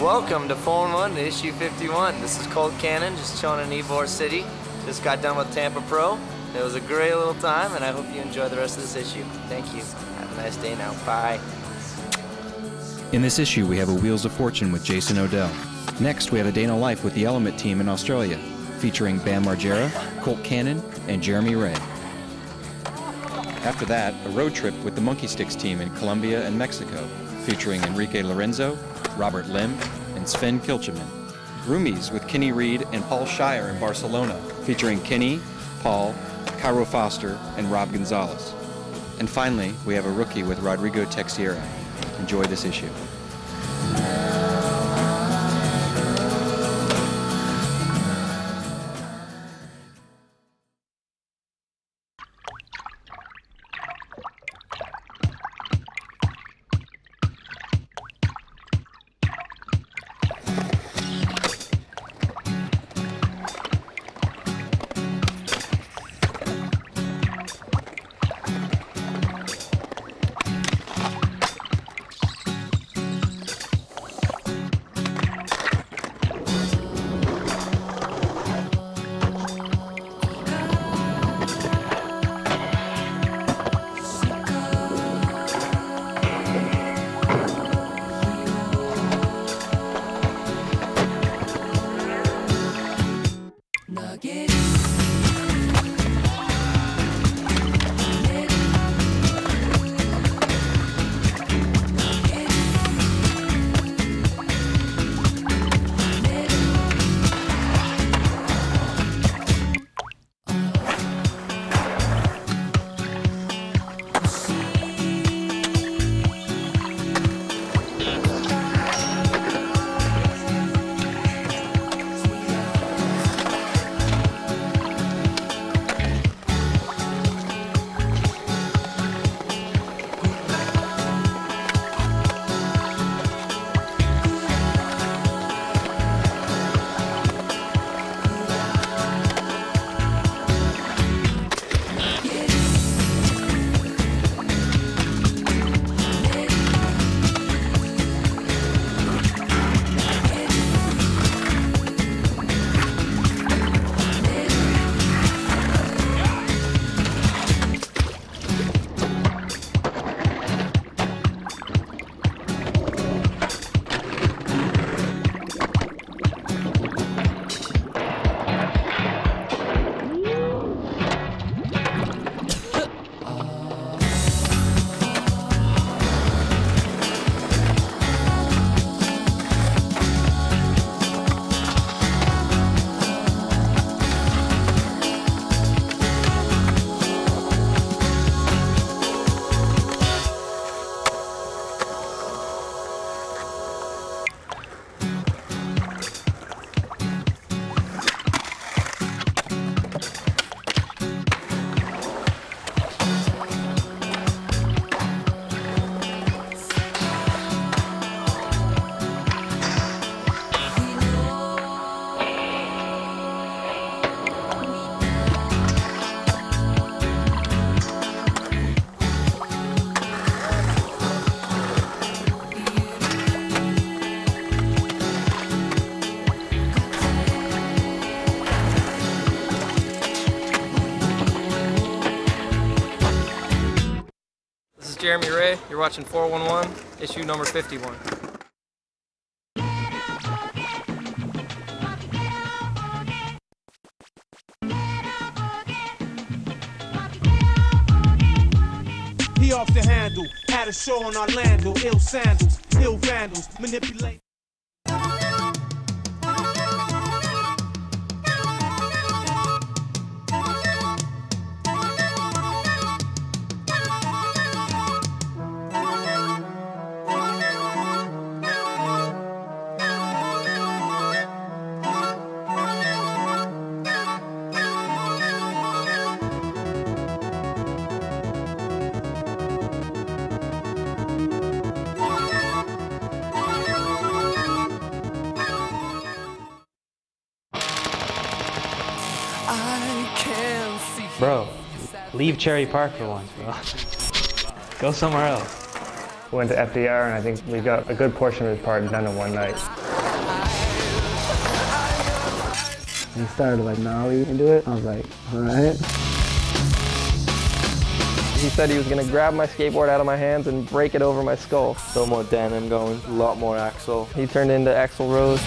Welcome to Phone 1 to issue 51. This is Colt Cannon, just chilling in Ybor City. Just got done with Tampa Pro. It was a great little time, and I hope you enjoy the rest of this issue. Thank you. Have a nice day now. Bye. In this issue, we have a Wheels of Fortune with Jason Odell. Next, we have a Day in a Life with the Element team in Australia, featuring Bam Margera, Colt Cannon, and Jeremy Wray. After that, a road trip with the Monkey Stix team in Colombia and Mexico, featuring Enrique Lorenzo, Robert Lim, and Sven Kilchenmann. Rommies with Kenny Reed and Paul Shier in Barcelona, featuring Kenny, Paul, Cairo Foster, and Rob Gonzalez. And finally, we have a rookie with Rodrigo Teixeira. Enjoy this issue. Jeremy Wray. You're watching 411, issue number 51. He off the handle, had a show in Orlando, ill sandals, ill vandals, manipulate. Bro, leave Cherry Park for once, bro. Go somewhere else. Went to FDR, and I think we got a good portion of his part done in one night. He started like nollie into it. I was like, all right. He said he was gonna grab my skateboard out of my hands and break it over my skull. So more denim going, a lot more axle. He turned into Axl Rose.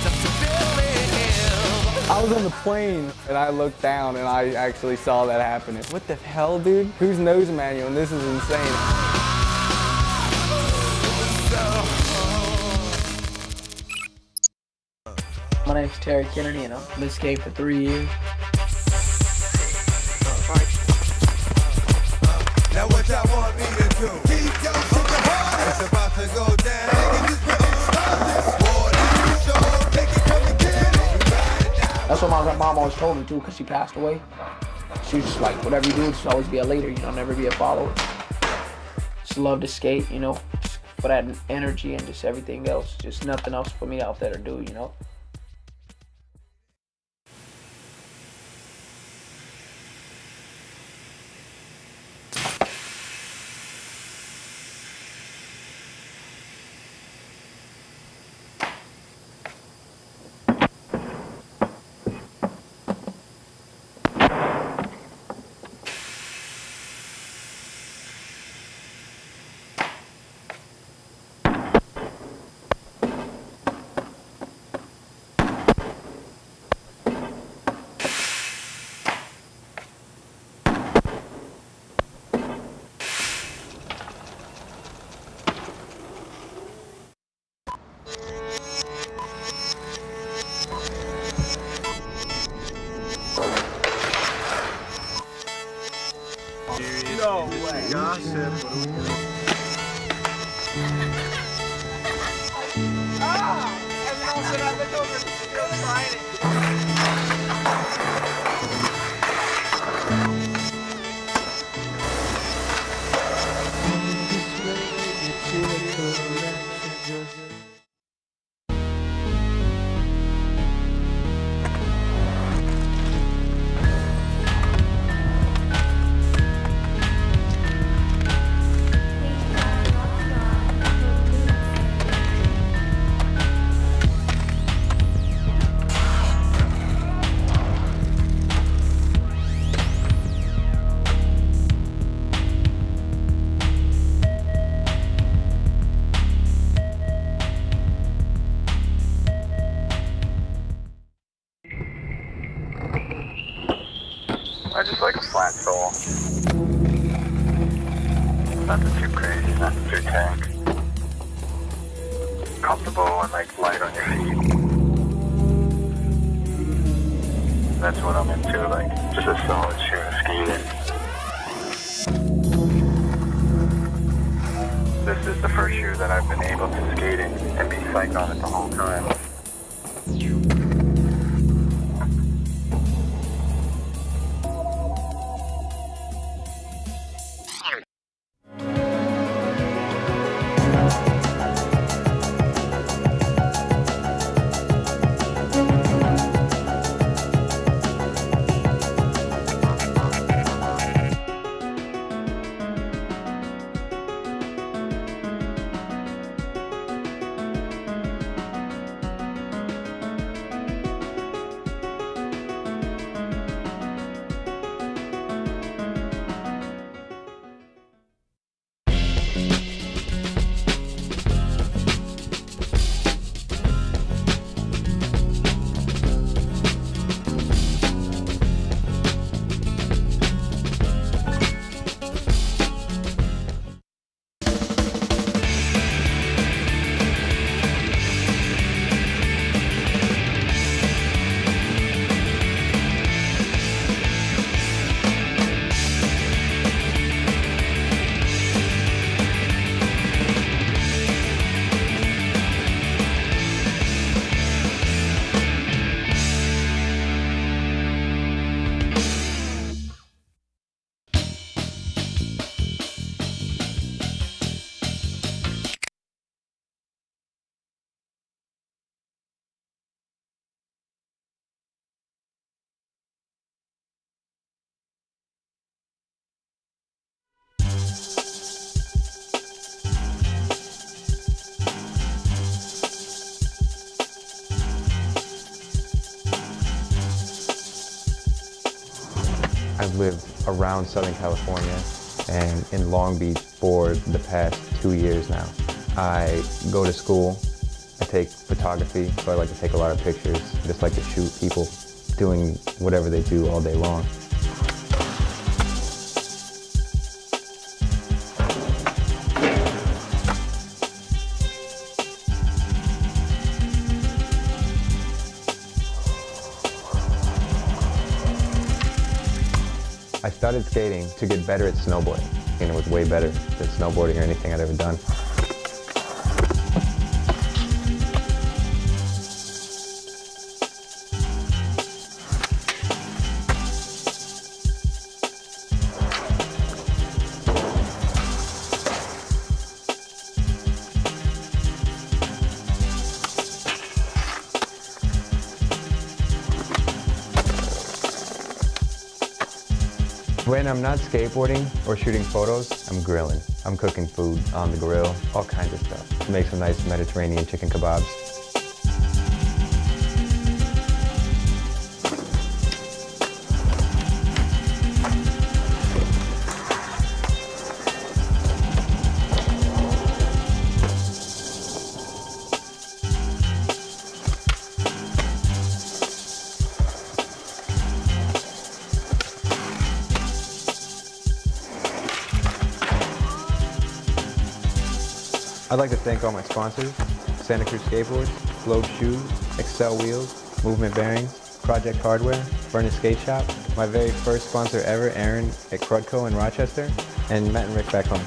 I was on the plane and I looked down and I actually saw that happening. What the hell, dude? Who's nose manual? And this is insane. My name's Terry Kennedy and I've been skating for 3 years. Now what y'all want me to do? Keep your shit hard. It's about to go down. That's what my mom always told me too, because she passed away. She was just like, whatever you do, just always be a leader, you know, never be a follower. Just love to skate, you know, for that energy and just everything else. Just nothing else for me out there to do, you know. No way. Gossip. I just like a flat sole. Nothing too crazy, nothing too tank. Comfortable and like light on your feet. That's what I'm into, like just a solid shoe to skate in. This is the first shoe that I've been able to skate in and be psyched on it the whole time. I've lived around Southern California and in Long Beach for the past 2 years now. I go to school, I take photography, so I like to take a lot of pictures. I just like to shoot people doing whatever they do all day long. I started skating to get better at snowboarding, and it was way better than snowboarding or anything I'd ever done. When I'm not skateboarding or shooting photos, I'm grilling. I'm cooking food on the grill, all kinds of stuff. Make some nice Mediterranean chicken kebabs. I'd like to thank all my sponsors: Santa Cruz Skateboards, Globe Shoes, Excel Wheels, Movement Bearings, Project Hardware, Furnace Skate Shop, my very first sponsor ever, Aaron at Crudco in Rochester, and Matt and Rick back home.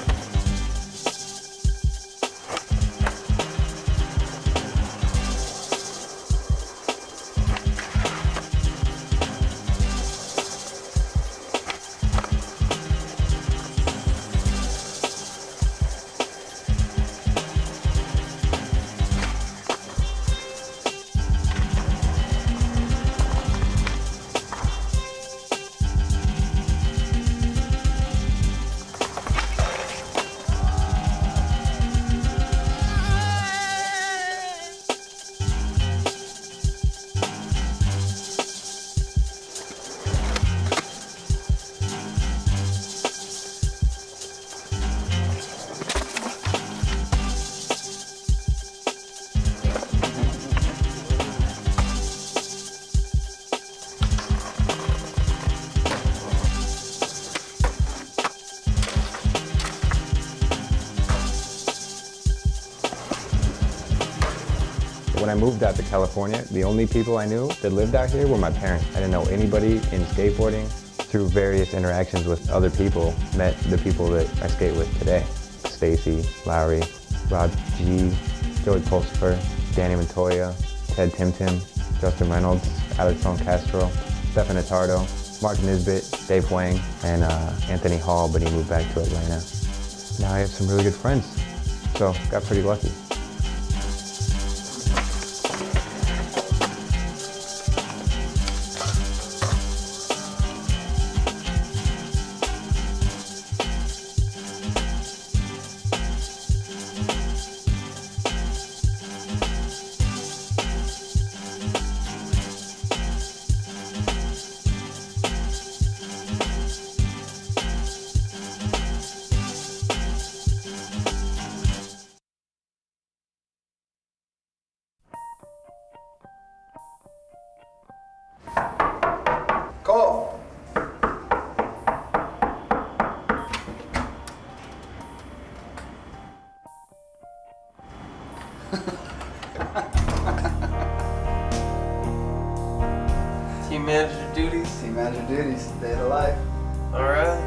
When I moved out to California, the only people I knew that lived out here were my parents. I didn't know anybody in skateboarding. Through various interactions with other people, met the people that I skate with today. Stacy, Lowry, Rob G, Joey Pulsifer, Danny Montoya, Ted Tim, Justin Reynolds, Alex Von Castro, Stefan Attardo, Mark Nisbet, Dave Wang, and Anthony Hall, but he moved back to Atlanta. Now I have some really good friends, so got pretty lucky. Colt! Team manager duties? Team manager duties, day of the life. Alright.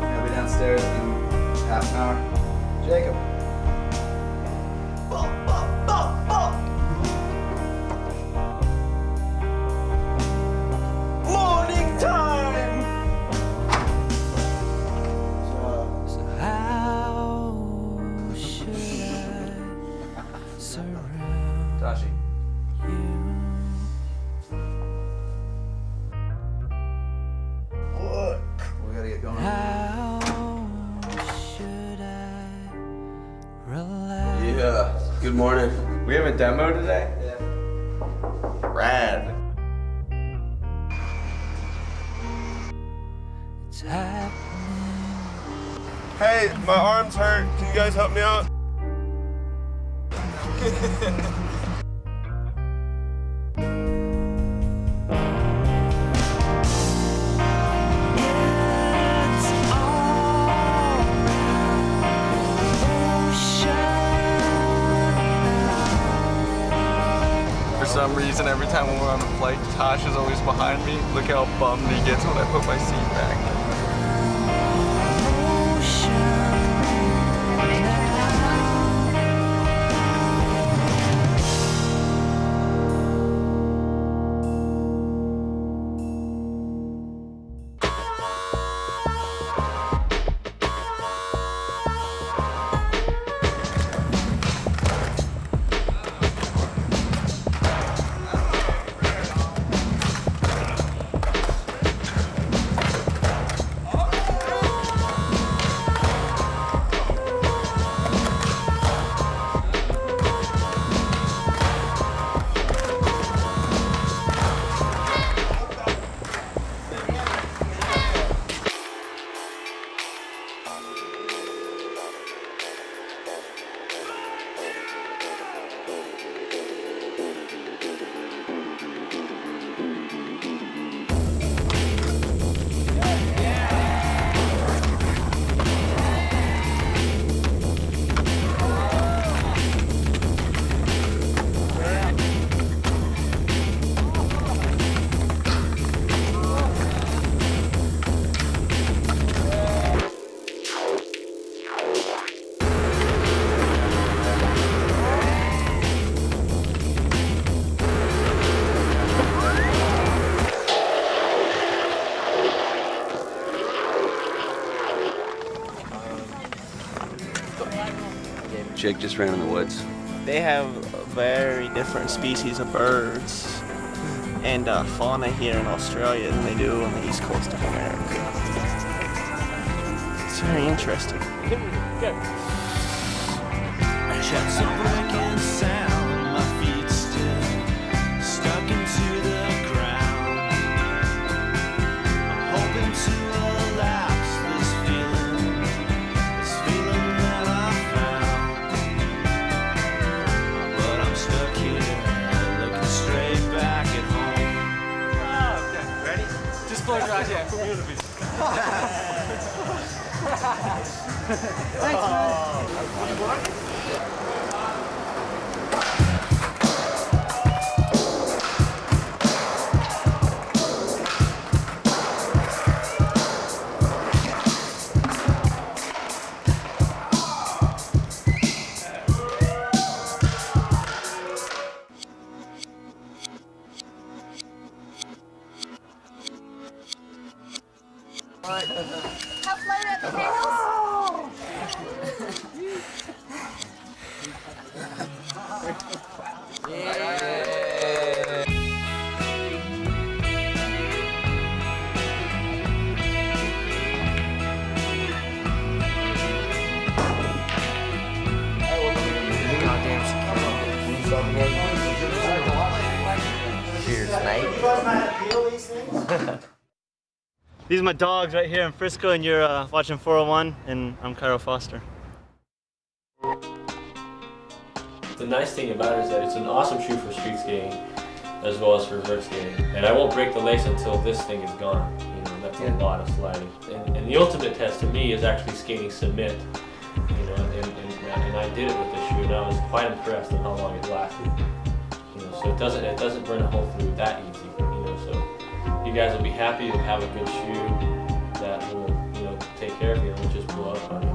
I'll be downstairs in half an hour. Jacob. Morning time! So how should I surround Tashi. What? We gotta get going. How should I relax? Yeah, good morning. We have a demo today? Yeah. Rad. is happening. Hey, my arm's hurt. Can you guys help me out? For some reason, every time when we're on the flight, Tosh is always behind me. Look how bummed he gets when I put my seat back. Jake just ran in the woods. They have very different species of birds and fauna here in Australia than they do on the east coast of America. It's very interesting. Jets are breaking sound, my feet still stuck into the ground. I'm hoping to elapse this feeling that I found. But I'm stuck here, looking straight back at home. Oh, okay, ready? Just close your eyes, yeah, put me on the beat. Thanks, man. These are my dogs right here in Frisco, and you're watching 401, and I'm Cairo Foster. The nice thing about it is that it's an awesome shoe for street skating as well as for vert skating. And I won't break the lace until this thing is gone. You know, that's a lot of sliding. And the ultimate test to me is actually skating submit. You know, and I did it with this shoe, and I was quite impressed at how long it lasted. You know, so it doesn't burn a hole through that easy. You know, so you guys will be happy to have a good shoe that will, you know, take care of you and will just blow up on you.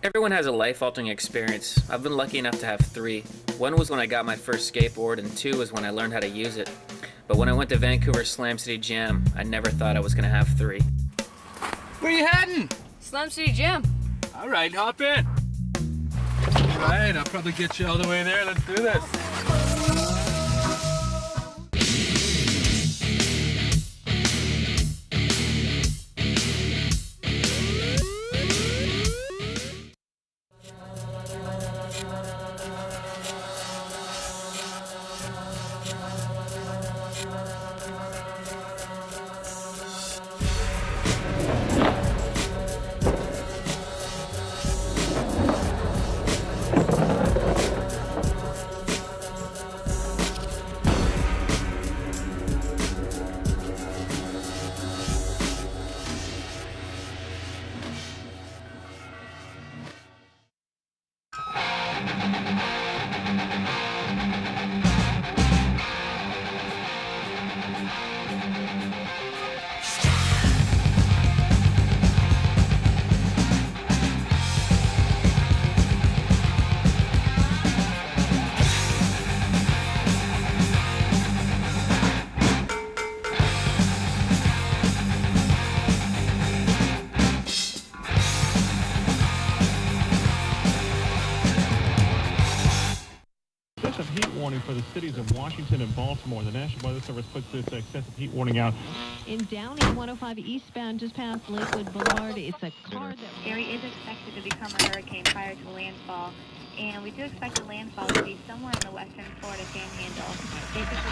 Everyone has a life-altering experience. I've been lucky enough to have 3. One was when I got my first skateboard, and 2 was when I learned how to use it. But when I went to Vancouver Slam City Jam, I never thought I was gonna have 3. Where you heading? Slam City Jam. All right, hop in. All right, I'll probably get you all the way there. Let's do this. For the cities of Washington and Baltimore. The National Weather Service puts this excessive heat warning out. In Downey 105 eastbound just past Lakewood Boulevard, it's a car that... Area is expected to become a hurricane prior to landfall, and we do expect the landfall to be somewhere in the western Florida Panhandle. Basically,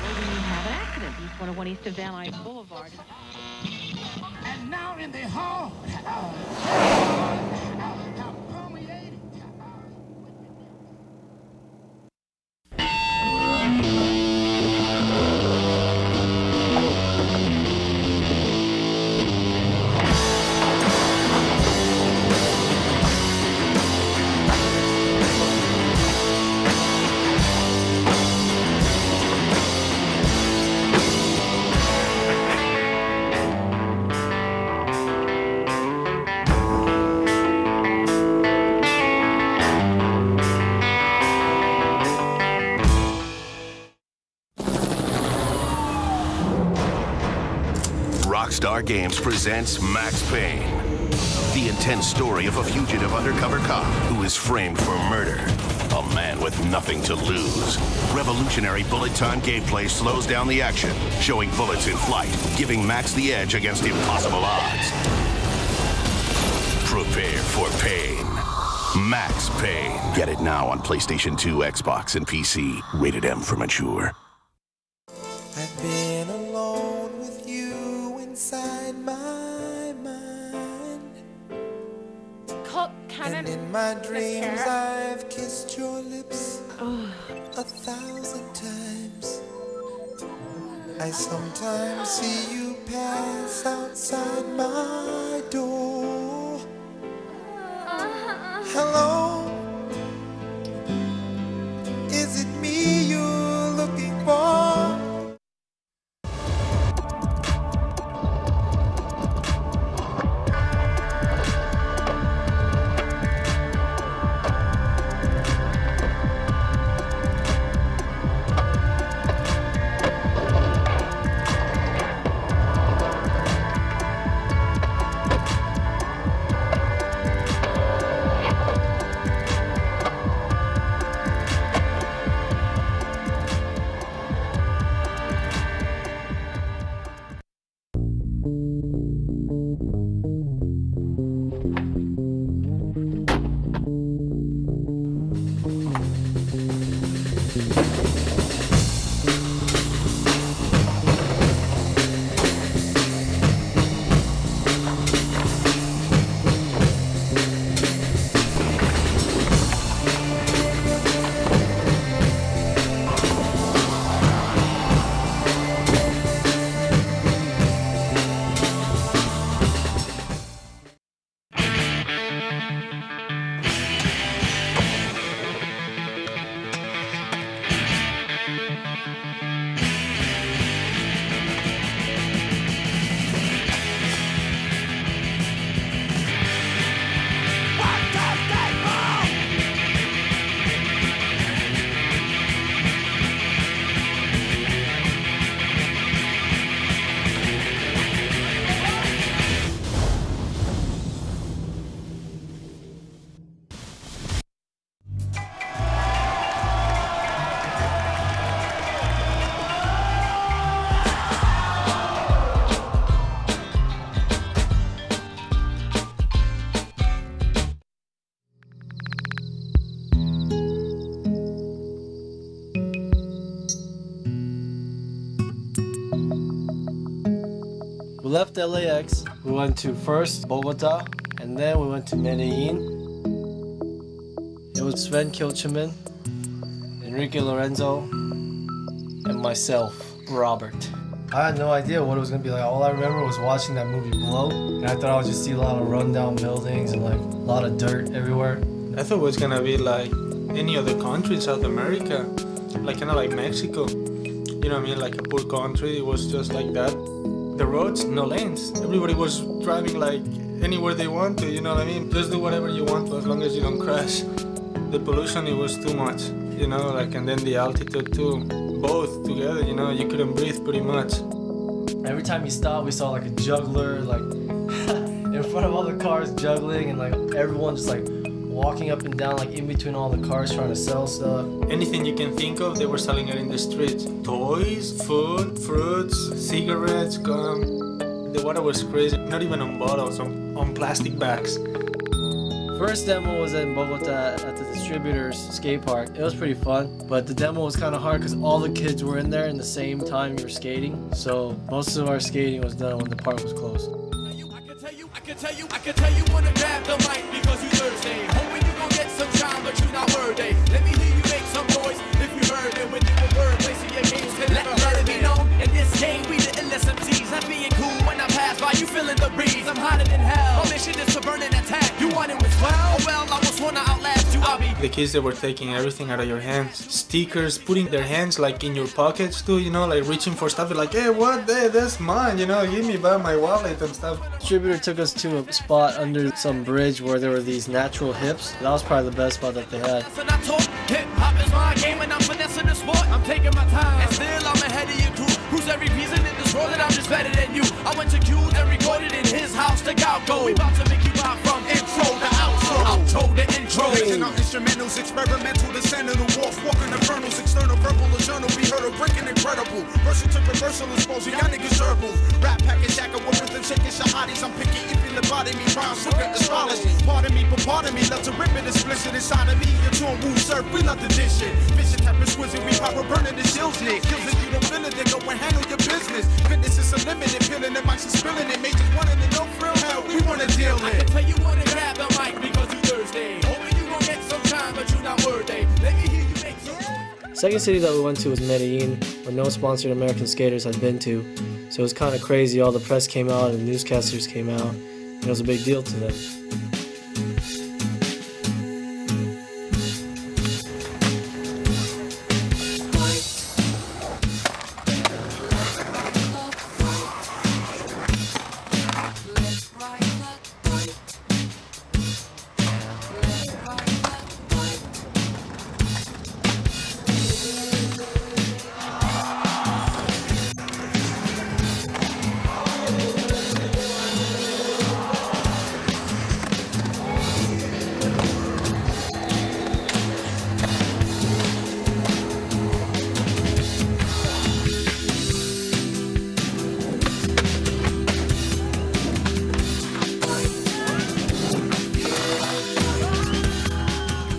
when you have an accident, East 101 east of Van Nuys Boulevard. And now in the hall. Rockstar Games presents Max Payne, the intense story of a fugitive undercover cop who is framed for murder. A man with nothing to lose. Revolutionary bullet time gameplay slows down the action, showing bullets in flight, giving Max the edge against impossible odds. Prepare for pain. Max Payne. Get it now on PlayStation 2, Xbox, and PC. Rated M for mature. I've been alone with you inside my mind. Colt, Cannon, and in my dreams I've kissed your lips 1,000 times. I sometimes see you pass outside my door. Hello, is it me you're looking for? left LAX. We went to first Bogota, and then we went to Medellin. It was Sven Kilchenmann, Enrique, Lorenzo, and myself, Robert. I had no idea what it was gonna be like. All I remember was watching that movie Blow, and I thought I would just see a lot of rundown buildings and like a lot of dirt everywhere. I thought it was gonna be like any other country in South America, like kind of like Mexico. You know what I mean? Like a poor country. It was just like that. The roads, no lanes. Everybody was driving like anywhere they want to. You know what I mean? Just do whatever you want, as long as you don't crash. The pollution, it was too much. You know, like, and then the altitude too. Both together, you know, you couldn't breathe pretty much. Every time you stopped, we saw like a juggler, like in front of all the cars juggling, and like everyone just like walking up and down, like in between all the cars trying to sell stuff. Anything you can think of, they were selling it in the streets. Toys, food, fruits, cigarettes, gum. The water was crazy. Not even on bottles, on plastic bags. First demo was in Bogota at the distributor's skate park. It was pretty fun, but the demo was kind of hard because all the kids were in there in the same time you were skating. So most of our skating was done when the park was closed. I can tell you wanna grab the mic because you Thursday. Hoping you gon' get some shine, but you not worthy. Let me hear you make some noise if you heard it when you were word placing your games to let it be known. In this game, we the illest MCs. I'm being cool when I pass by, you feeling the breeze. I'm hotter than hell. My mission is to burn and attack. You want it with well, I was wanna outlast you. I'll be. The kids, they were taking everything out of your hands. Stickers, putting their hands like in your pockets too, you know, like reaching for stuff. Like, hey, what? Hey, that's mine, you know, give me back my wallet and stuff. Distributor took us to a spot under some bridge where there were these natural hips. That was probably the best spot that they had. Hip-hop is my game and I'm finessing the sport. I'm taking my time and still I'm ahead of your crew. Who's every reason in this world that I'm just better than you? I went to Q and recorded in his house to Galgo. We about to make you out from intro to outro. Outro to intro. Making our instrumentals experimental, the center of walk, walking infernals, external verbal or journal. We heard a breaking incredible. Versal to reversal exposure, y'all niggas circles. Rap package, jacket with rhythm, shaking shahadis. I'm picky, if you lobotomy, rhymes, sugar, astrology. Pardon me, love to rip it, explicit inside of me. You're tune, woo, surf, we love the dish shit. Vision type exquisite, we power burning the shields, Nick. Kills if you don't feel it, then go and handle your business. Fitness is unlimited, peeling it, mics is spilling it. Majors wanting to know thrill, hell, we wanna deal it. I can tell you wanna grab the mic because you Thursday. Hoping you gon' get some time, but you not worthy. Let me hear you make some. Second city that we went to was Medellin, where no sponsored American skaters had been to. So it was kind of crazy. All the press came out and newscasters came out. And it was a big deal to them.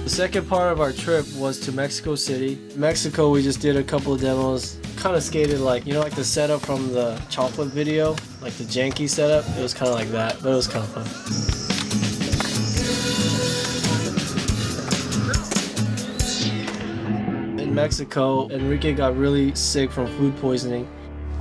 The second part of our trip was to Mexico City. Mexico, we just did a couple of demos. Kind of skated like, you know, like the setup from the chocolate video, like the janky setup. It was kind of like that, but it was kind of fun. In Mexico, Enrique got really sick from food poisoning.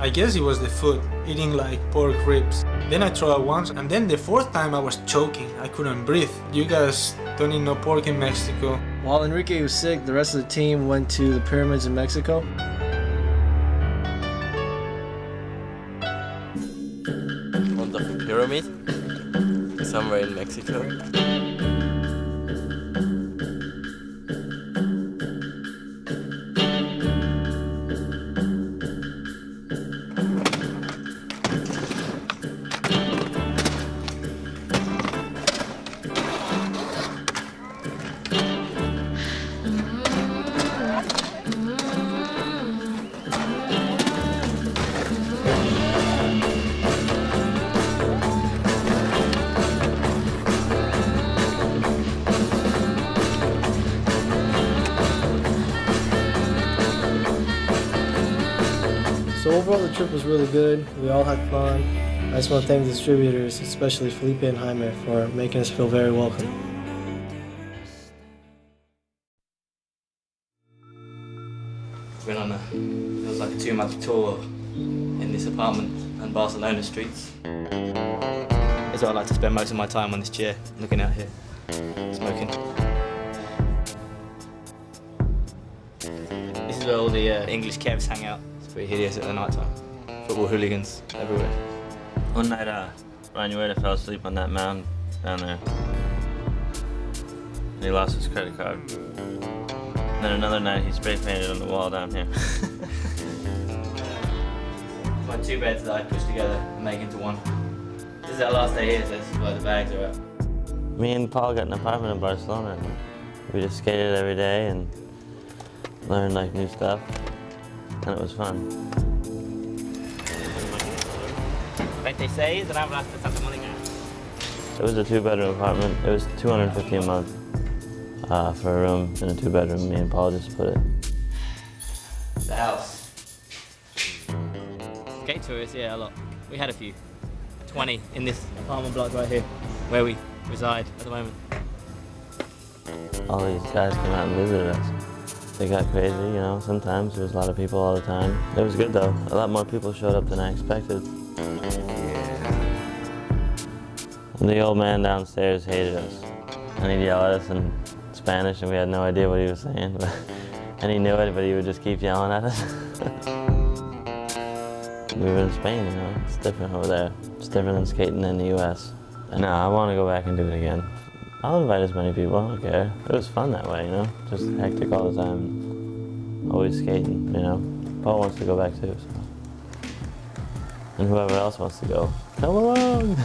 I guess it was the food, eating like pork ribs. Then I tried once, and then the fourth time I was choking. I couldn't breathe. You guys don't eat no pork in Mexico. While Enrique was sick, the rest of the team went to the pyramids in Mexico. On the pyramid? Somewhere in Mexico. So overall the trip was really good. We all had fun. I just want to thank the distributors, especially Felipe and Jaime, for making us feel very welcome. Went on it was like a 2-month tour in this apartment on Barcelona streets. It's where I like to spend most of my time on this chair, looking out here, smoking. This is where all the English Kevs hang out. It's pretty hideous at the night time. Football hooligans everywhere. One night, Ryan Wray fell asleep on that mound down there. And he lost his credit card. And then another night, he spray painted on the wall down here. My 2 beds that I pushed together and make into one. This is our last day here, so this is where the bags are at. Me and Paul got an apartment in Barcelona. And we just skated every day and learned like new stuff. And it was fun. It was a 2-bedroom apartment. It was $250 a month for a room in a 2-bedroom. Me and Paul just split it. The house. Skate tourists, yeah, a lot. We had a few. 20 in this apartment block right here, where we reside at the moment. All these guys came out and visited us. They got crazy, you know, sometimes. There was a lot of people all the time. It was good though. A lot more people showed up than I expected. And the old man downstairs hated us. And he'd yell at us in Spanish and we had no idea what he was saying. And he knew it, but he would just keep yelling at us. We were in Spain, you know, it's different over there. It's different than skating in the US. And no, I want to go back and do it again. I'll invite as many people, I don't care. It was fun that way, you know, just hectic all the time. Always skating, you know. Paul wants to go back too, so. And whoever else wants to go, come along!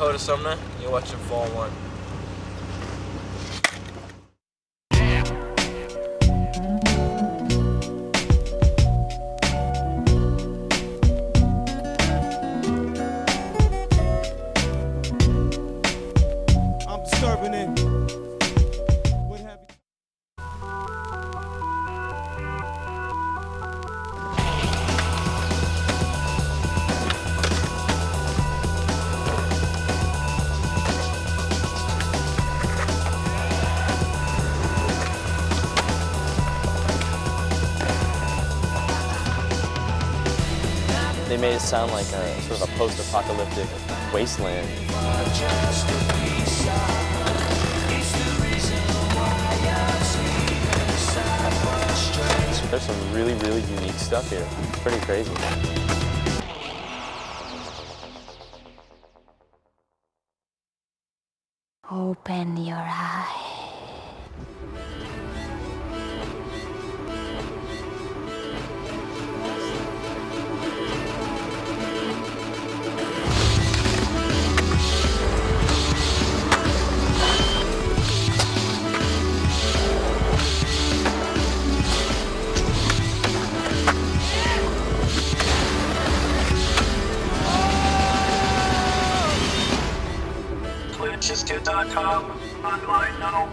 Dakota Sumner. You're watching 4-1. They made it sound like a sort of a post-apocalyptic wasteland. There's some really, really unique stuff here. It's pretty crazy. Open your eyes. Clincheskin.com online now.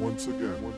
Once again.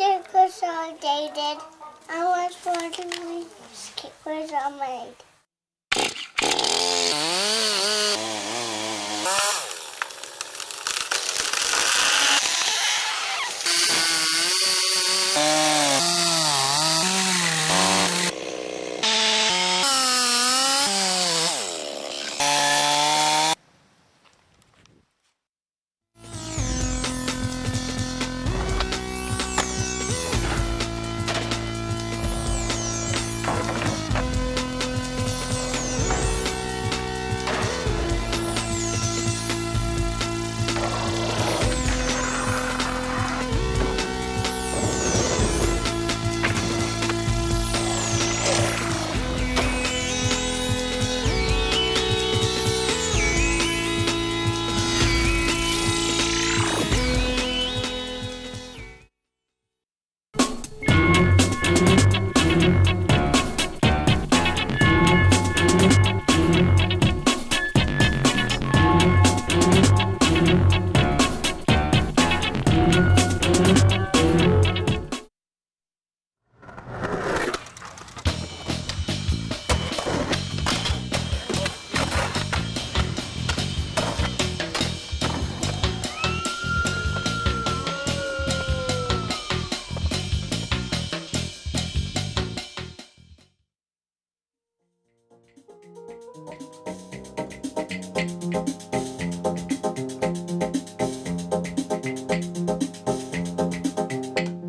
they're consolidated. I was wondering skateboards are made.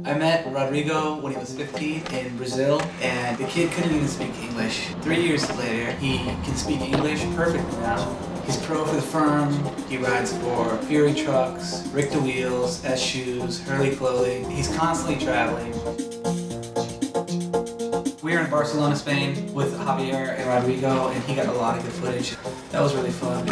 I met Rodrigo when he was 15 in Brazil, and the kid couldn't even speak English. 3 years later, he can speak English perfectly now. He's pro for the firm. He rides for Fury Trucks, Rick the Wheels, S Shoes, Hurley Clothing. He's constantly traveling. We were in Barcelona, Spain with Javier and Rodrigo, and he got a lot of good footage. That was really fun.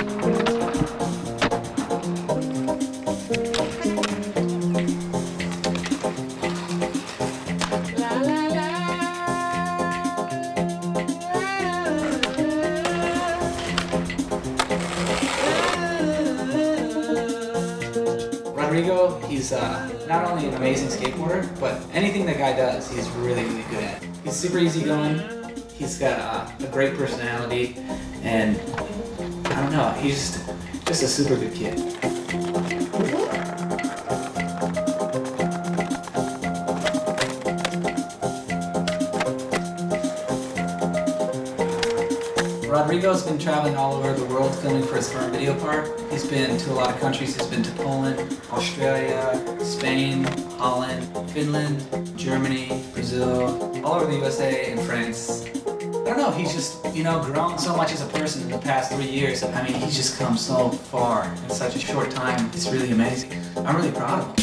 Rodrigo, he's not only an amazing skateboarder, but anything that guy does, he's really, really good at. He's super easygoing, he's got a great personality, and I don't know, he's just a super good kid. Rodrigo's been traveling all over the world filming for his firm video part. He's been to a lot of countries. He's been to Poland, Australia, Spain, Holland, Finland, Germany, Brazil, all over the USA and France. I don't know, he's just, grown so much as a person in the past 3 years. I mean, he's just come so far in such a short time. It's really amazing. I'm really proud of him.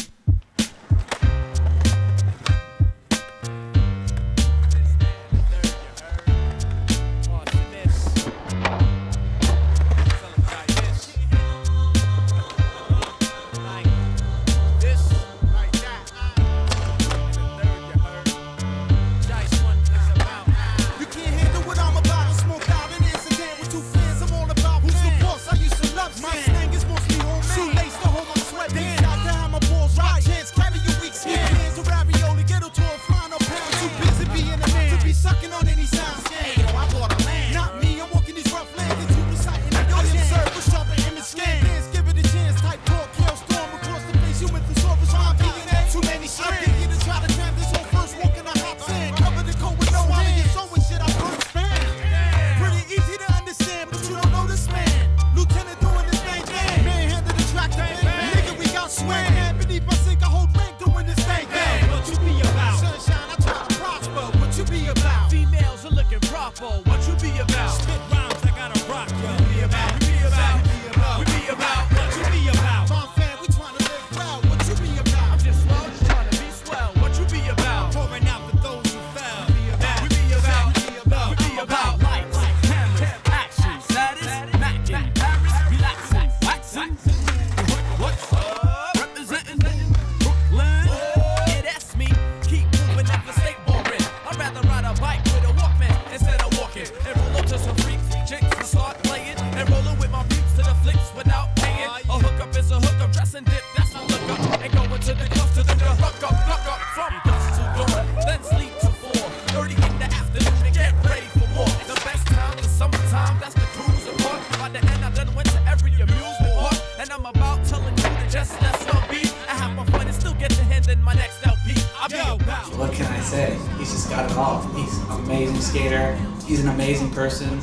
What can I say? He's just got it all. He's an amazing skater. He's an amazing person.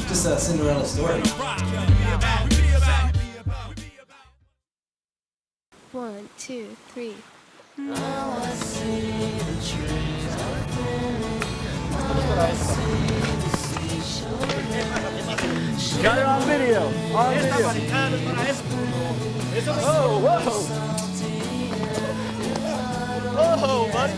Just a Cinderella story. 1, 2, 3. Got it on video. On video. Oh, whoa. Oh, buddy.